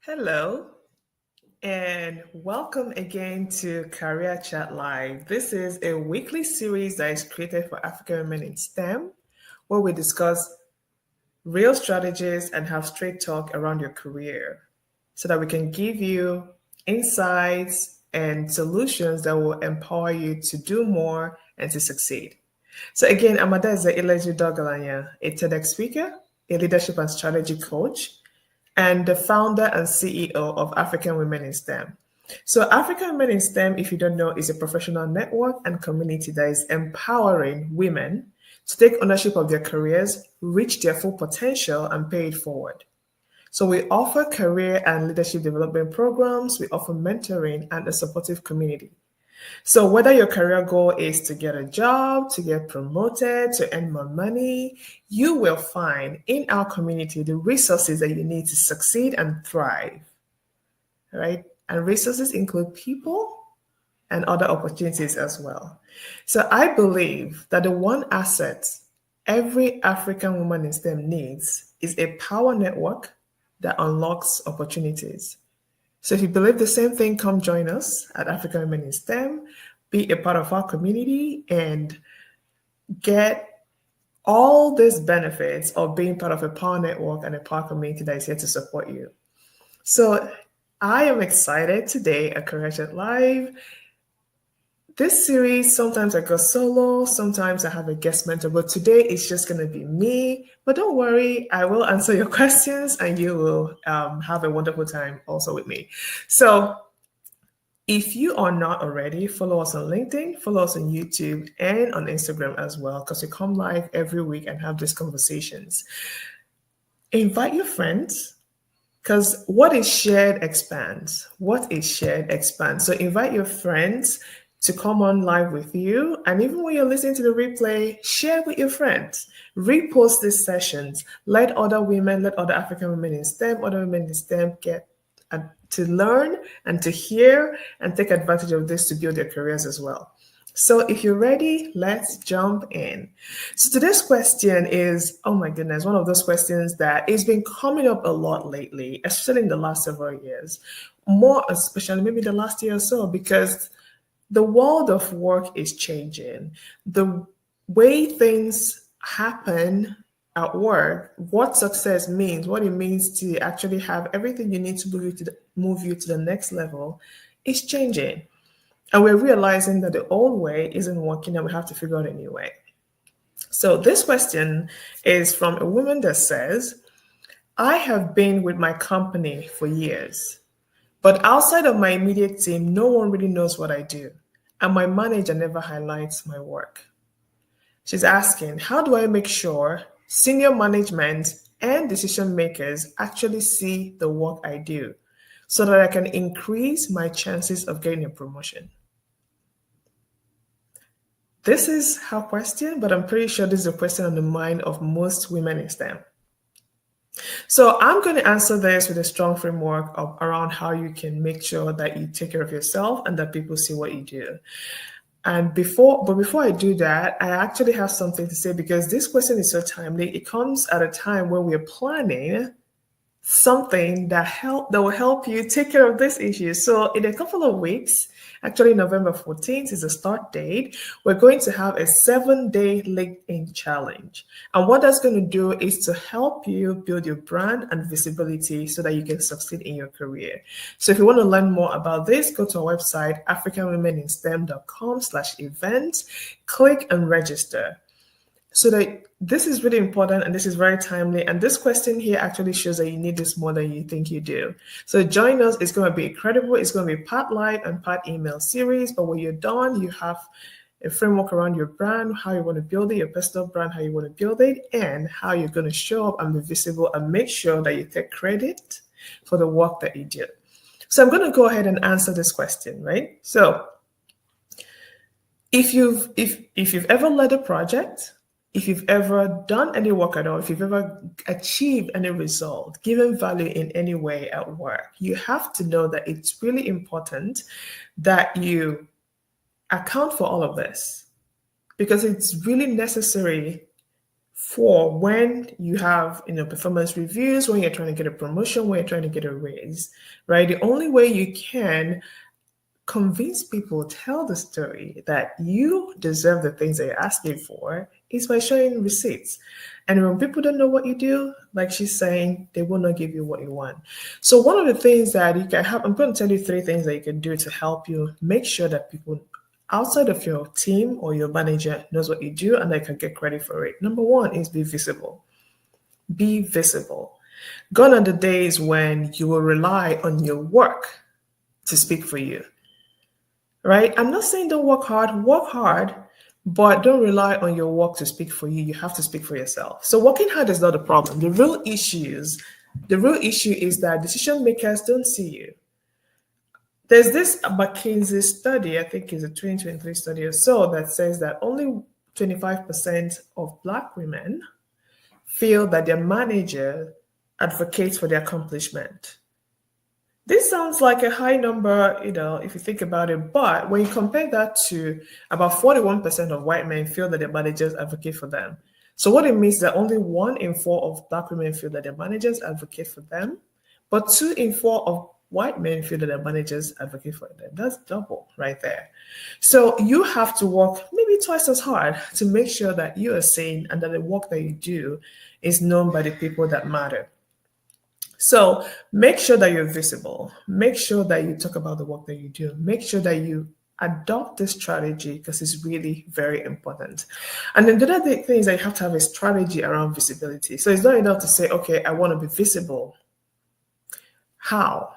Hello, and welcome again to Career Chat Live. This is a weekly series that is created for African women in STEM, where we discuss real strategies and have straight talk around your career so that we can give you insights and solutions that will empower you to do more and to succeed. So again, Amadeze Ileju Dogalanya, a TEDx speaker, a leadership and strategy coach, and the founder and CEO of African Women in STEM. So, African Women in STEM, if you don't know, is a professional network and community that is empowering women to take ownership of their careers, reach their full potential, and pay it forward. So, we offer career and leadership development programs, we offer mentoring, and a supportive community. So whether your career goal is to get a job, to get promoted, to earn more money, you will find in our community the resources that you need to succeed and thrive, right? And resources include people and other opportunities as well. So I believe that the one asset every African woman in STEM needs is a power network that unlocks opportunities. So if you believe the same thing, come join us at African Women in STEM, be a part of our community, and get all these benefits of being part of a power network and a power community that is here to support you. So I am excited today at Career Chat Live. This series, sometimes I go solo, sometimes I have a guest mentor, but today it's just going to be me. But don't worry, I will answer your questions and you will have a wonderful time also with me. So if you are not already, follow us on LinkedIn, follow us on YouTube and on Instagram as well, because we come live every week and have these conversations. Invite your friends. Because what is shared expands. What is shared expands. So invite your friends to come on live with you. And even when you're listening to the replay, share with your friends. Repost these sessions. Let other women, let other African women in STEM, other women in STEM get to learn and to hear and take advantage of this to build their careers as well. So if you're ready, let's jump in. So today's question is, oh my goodness, one of those questions that has been coming up a lot lately, especially in the last several years, more especially maybe the last year or so, because the world of work is changing. The way things happen at work, what success means, what it means to actually have everything you need to move you to the next level is changing. And we're realizing that the old way isn't working and we have to figure out a new way. So this question is from a woman that says, I have been with my company for years, but outside of my immediate team, no one really knows what I do. And my manager never highlights my work. She's asking, how do I make sure senior management and decision makers actually see the work I do so that I can increase my chances of getting a promotion? This is her question, but I'm pretty sure this is a question on the mind of most women in STEM. So I'm going to answer this with a strong framework around how you can make sure that you take care of yourself and that people see what you do. And before I do that, I actually have something to say because this question is so timely. It comes at a time when we're planning something that will help you take care of this issue. So in a couple of weeks, actually November 14th is the start date, we're going to have a 7-day LinkedIn challenge. And what that's going to do is to help you build your brand and visibility so that you can succeed in your career. So if you want to learn more about this, go to our website, africanwomeninstem.com/events, click and register. So that this is really important and this is very timely. And this question here actually shows that you need this more than you think you do. So join us. It's going to be incredible. It's going to be part live and part email series. But when you're done, you have a framework around your brand, how you want to build it, your personal brand, how you want to build it, and how you're going to show up and be visible and make sure that you take credit for the work that you do. So I'm going to go ahead and answer this question, right? So if you've ever led a project, if you've ever done any work at all, if you've ever achieved any result, given value in any way at work, you have to know that it's really important that you account for all of this because it's really necessary for when you have, performance reviews, when you're trying to get a promotion, when you're trying to get a raise, right? The only way you can convince people, tell the story that you deserve the things that you're asking for is by showing receipts. And when people don't know what you do, like she's saying, they will not give you what you want. So one of the things that you can have, I'm going to tell you 3 things that you can do to help you make sure that people outside of your team or your manager knows what you do and they can get credit for it. Number 1 is be visible. Be visible. Gone are the days when you will rely on your work to speak for you, right? I'm not saying don't work hard, but don't rely on your work to speak for you. You have to speak for yourself. So working hard is not the problem. The real issue is that decision makers don't see you. There's this McKinsey study, I think it's a 2023 study or so, that says that only 25% of Black women feel that their manager advocates for their accomplishment. This sounds like a high number, if you think about it, but when you compare that to about 41% of white men feel that their managers advocate for them. So what it means is that only 1 in 4 of Black women feel that their managers advocate for them, but 2 in 4 of white men feel that their managers advocate for them. That's double right there. So you have to work maybe twice as hard to make sure that you are seen and that the work that you do is known by the people that matter. So make sure that you're visible. Make sure that you talk about the work that you do. Make sure that you adopt this strategy because it's really very important. And then the other thing is that you have to have a strategy around visibility. So it's not enough to say, okay, I want to be visible. How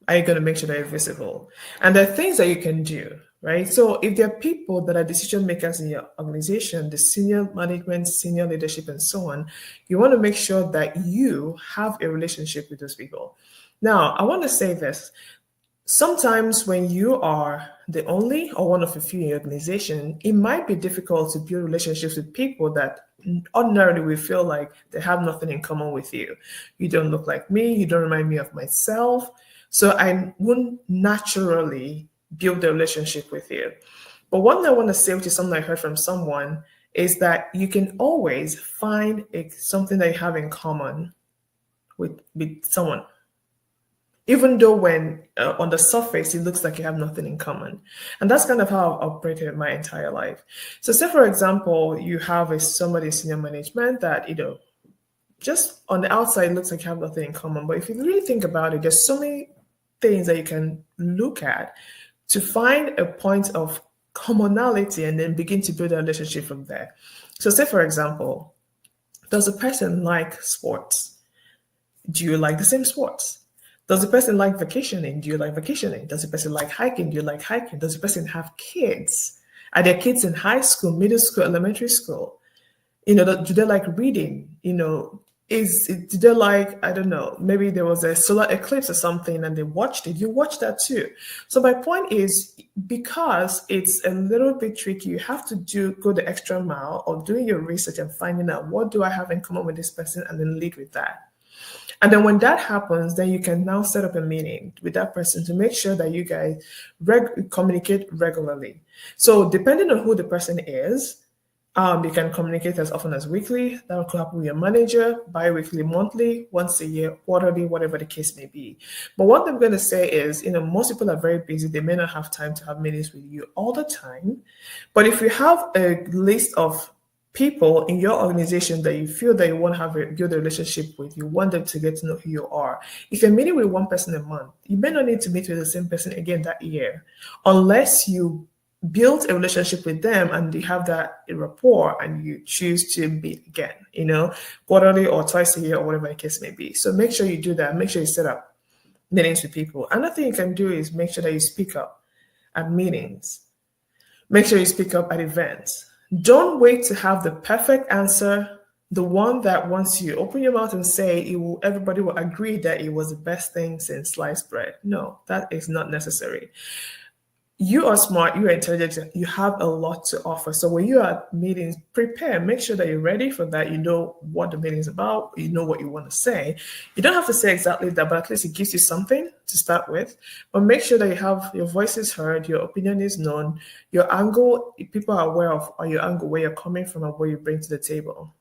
are you going to make sure that you're visible? And there are things that you can do, right? So if there are people that are decision makers in your organization, the senior management, senior leadership, and so on, you want to make sure that you have a relationship with those people. Now, I want to say this. Sometimes when you are the only or one of a few in your organization, it might be difficult to build relationships with people that ordinarily we feel like they have nothing in common with you. You don't look like me. You don't remind me of myself. So I wouldn't naturally build a relationship with you. But one thing I want to say, which is something I heard from someone, is that you can always find something that you have in common with someone. Even though when on the surface, it looks like you have nothing in common. And that's kind of how I've operated my entire life. So say, for example, you have somebody in senior management that, just on the outside, it looks like you have nothing in common. But if you really think about it, there's so many things that you can look at to find a point of commonality and then begin to build a relationship from there. So say, for example, does a person like sports? Do you like the same sports? Does the person like vacationing? Do you like vacationing? Does the person like hiking? Do you like hiking? Does the person have kids? Are there kids in high school, middle school, elementary school? Do they like reading? Do they like, I don't know, maybe there was a solar eclipse or something and they watched it. You watch that too. So my point is, because it's a little bit tricky, you have to go the extra mile of doing your research and finding out what do I have in common with this person and then lead with that. And then when that happens, then you can now set up a meeting with that person to make sure that you guys communicate regularly. So depending on who the person is, you can communicate as often as weekly. That will happen with your manager, bi-weekly, monthly, once a year, quarterly, whatever the case may be. But what I'm going to say is, most people are very busy. They may not have time to have meetings with you all the time. But if you have a list of people in your organization that you feel that you want to build a relationship with, you want them to get to know who you are. If you're meeting with one person a month, you may not need to meet with the same person again that year, unless you build a relationship with them and you have that rapport and you choose to meet again, quarterly or twice a year or whatever the case may be. So make sure you do that. Make sure you set up meetings with people. Another thing you can do is make sure that you speak up at meetings. Make sure you speak up at events. Don't wait to have the perfect answer, the one that once you open your mouth and say, everybody will agree that it was the best thing since sliced bread. No, that is not necessary. You are smart, you are intelligent, you have a lot to offer. So when you are at meetings, prepare, make sure that you're ready for that. You know what the meeting is about, you know what you want to say. You don't have to say exactly that, but at least it gives you something to start with. But make sure that you have your voice is heard, your opinion is known, your angle, people are aware of your angle, where you're coming from and what you bring to the table.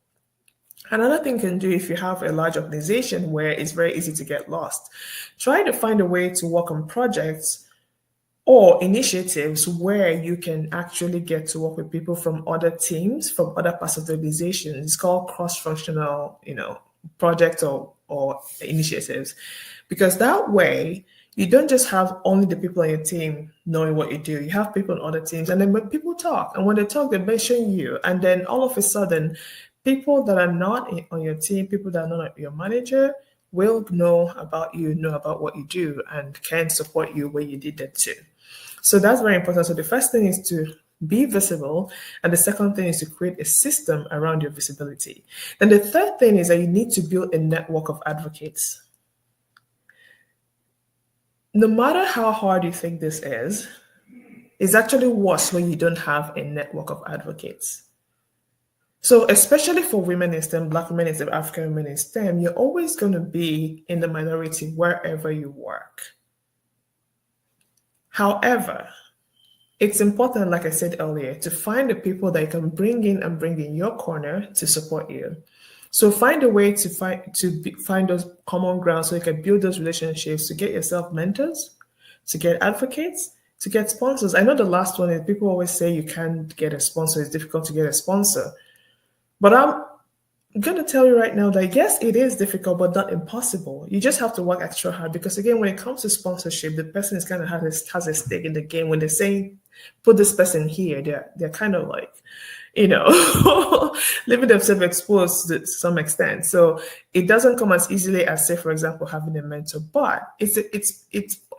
Another thing you can do if you have a large organization where it's very easy to get lost, try to find a way to work on projects or initiatives where you can actually get to work with people from other teams, from other parts of the organization. It's called cross-functional, projects or initiatives. Because that way you don't just have only the people on your team knowing what you do. You have people on other teams, and then when people talk, and when they talk, they mention you, and then all of a sudden, people that are not on your team, people that are not your manager, will know about you, know about what you do, and can support you where you need them to. So that's very important. So the first thing is to be visible, and the second thing is to create a system around your visibility. Then the third thing is that you need to build a network of advocates. No matter how hard you think this is, it's actually worse when you don't have a network of advocates. So especially for women in STEM, Black women in STEM, African women in STEM, you're always going to be in the minority wherever you work. However, it's important, like I said earlier, to find the people that you can bring in and bring in your corner to support you. So find a way to find those common grounds so you can build those relationships to get yourself mentors, to get advocates, to get sponsors. I know the last one is people always say you can't get a sponsor, it's difficult to get a sponsor. But I'm going to tell you right now that yes, it is difficult, but not impossible. You just have to work extra hard because, again, when it comes to sponsorship, the person is kind of has a stake in the game. When they're saying, put this person here, they're kind of like, leaving themselves exposed to some extent. So it doesn't come as easily as, say, for example, having a mentor, but it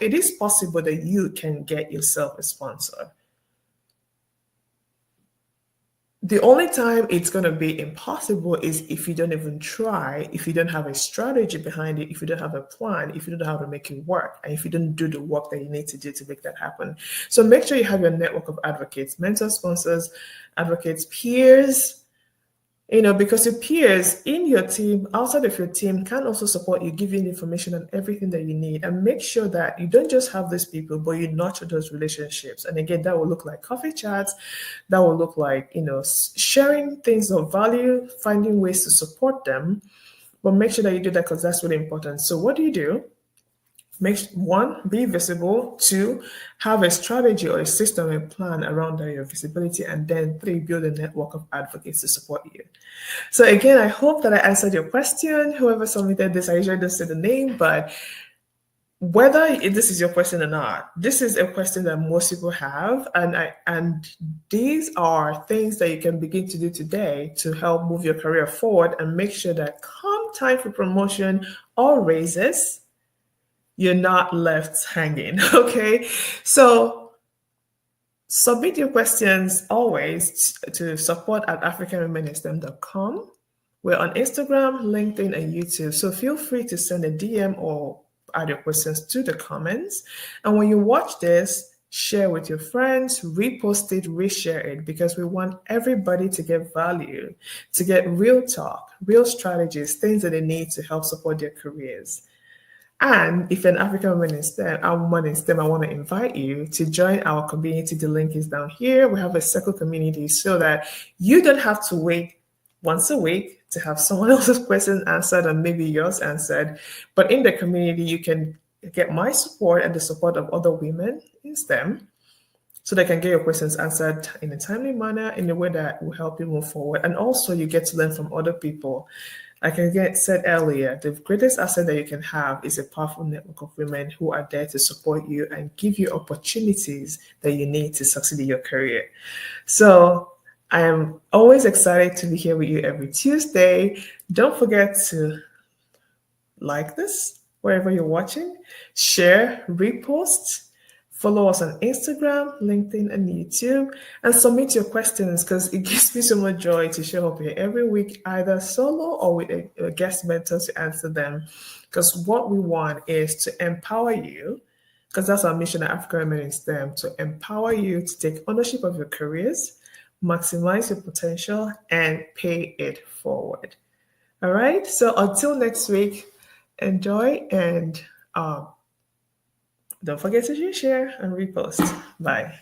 is possible that you can get yourself a sponsor. The only time it's going to be impossible is if you don't even try, if you don't have a strategy behind it, if you don't have a plan, if you don't know how to make it work, and if you don't do the work that you need to do to make that happen. So make sure you have your network of advocates, mentors, sponsors, advocates, peers, because your peers in your team, outside of your team, can also support you, give you information and everything that you need. And make sure that you don't just have these people, but you nurture those relationships. And again, that will look like coffee chats, that will look like, sharing things of value, finding ways to support them. But make sure that you do that because that's really important. So what do? One, be visible. Two, have a strategy or a system and plan around your visibility. And then three, build a network of advocates to support you. So again, I hope that I answered your question. Whoever submitted this, I usually don't say the name, but whether this is your question or not, this is a question that most people have. And these are things that you can begin to do today to help move your career forward and make sure that come time for promotion or raises, you're not left hanging, okay? So submit your questions always to support@africanwomenstem.com. We're on Instagram, LinkedIn, and YouTube. So feel free to send a DM or add your questions to the comments. And when you watch this, share with your friends, repost it, reshare it, because we want everybody to get value, to get real talk, real strategies, things that they need to help support their careers. And if you're an African woman in STEM, a woman in STEM, I want to invite you to join our community. The link is down here. We have a circle community so that you don't have to wait once a week to have someone else's question answered and maybe yours answered. But in the community, you can get my support and the support of other women in STEM so they can get your questions answered in a timely manner, in a way that will help you move forward. And also you get to learn from other people. Like I said earlier, the greatest asset that you can have is a powerful network of women who are there to support you and give you opportunities that you need to succeed in your career. So I am always excited to be here with you every Tuesday. Don't forget to like this wherever you're watching, share, repost, follow us on Instagram, LinkedIn, and YouTube, and submit your questions because it gives me so much joy to show up here every week, either solo or with a guest mentor to answer them. Because what we want is to empower you, because that's our mission at African Women in STEM, to empower you to take ownership of your careers, maximize your potential, and pay it forward. All right. So until next week, enjoy and don't forget to share and repost. Bye.